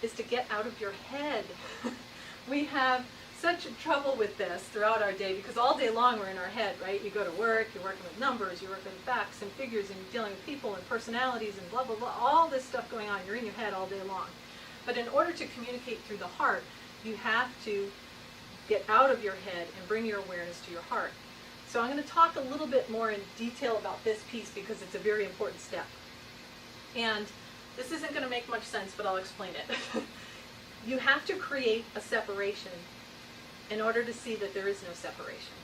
is to get out of your head. We have such trouble with this throughout our day because all day long we're in our head, right? You go to work, you're working with numbers, you're working with facts and figures, and you're dealing with people and personalities and blah, blah, blah, all this stuff going on. You're in your head all day long. But in order to communicate through the heart, you have to get out of your head and bring your awareness to your heart. So I'm going to talk a little bit more in detail about this piece because it's a very important step. And this isn't going to make much sense, but I'll explain it. You have to create a separation in order to see that there is no separation.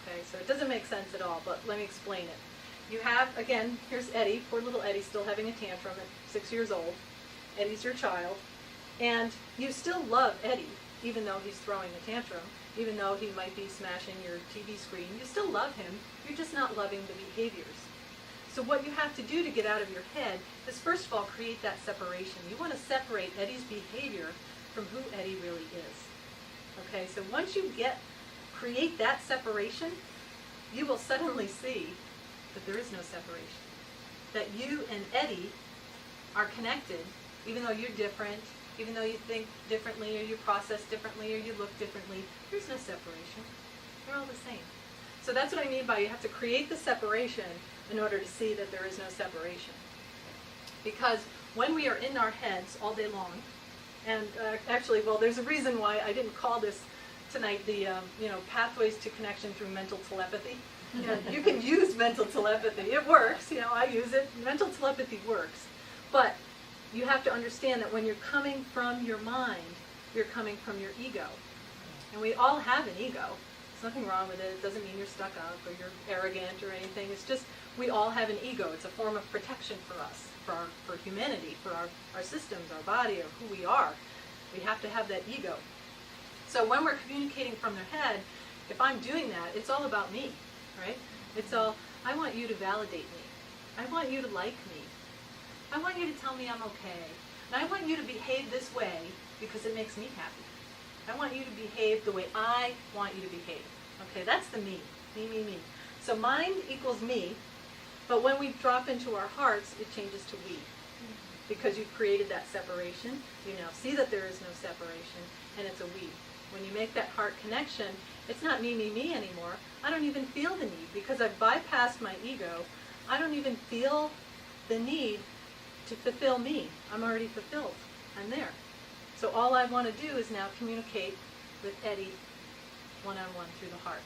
Okay, so it doesn't make sense at all, but let me explain it. You have, again, here's Eddie, poor little Eddie, still having a tantrum at 6 years old. Eddie's your child, and you still love Eddie, even though he's throwing a tantrum, even though he might be smashing your TV screen. You still love him, you're just not loving the behaviors. So what you have to do to get out of your head is, first of all, create that separation. You want to separate Eddie's behavior from who Eddie really is. Okay, so once you create that separation, you will suddenly see that there is no separation. That you and Eddie are connected, even though you're different, even though you think differently, or you process differently, or you look differently. There's no separation. They're all the same. So that's what I mean by you have to create the separation in order to see that there is no separation. Because when we are in our heads all day long, and actually, well, there's a reason why I didn't call this tonight the pathways to connection through mental telepathy. You can use mental telepathy. It works. I use it. Mental telepathy works. But you have to understand that when you're coming from your mind, you're coming from your ego. And we all have an ego. There's nothing wrong with it. It doesn't mean you're stuck up or you're arrogant or anything. It's just we all have an ego. It's a form of protection for us, for humanity, for our systems, our body, or who we are. We have to have that ego. So when we're communicating from their head, if I'm doing that, it's all about me, right? It's all, I want you to validate me. I want you to like me. I want you to tell me I'm okay. And I want you to behave this way because it makes me happy. I want you to behave the way I want you to behave. Okay, that's the me. Me, me, me. So mind equals me, but when we drop into our hearts, it changes to we. Because you've created that separation, you now see that there is no separation, and it's a we. When you make that heart connection, it's not me, me, me anymore. I don't even feel the need because I've bypassed my ego. I don't even feel the need to fulfill me. I'm already fulfilled. I'm there. So all I want to do is now communicate with Eddie one-on-one through the heart.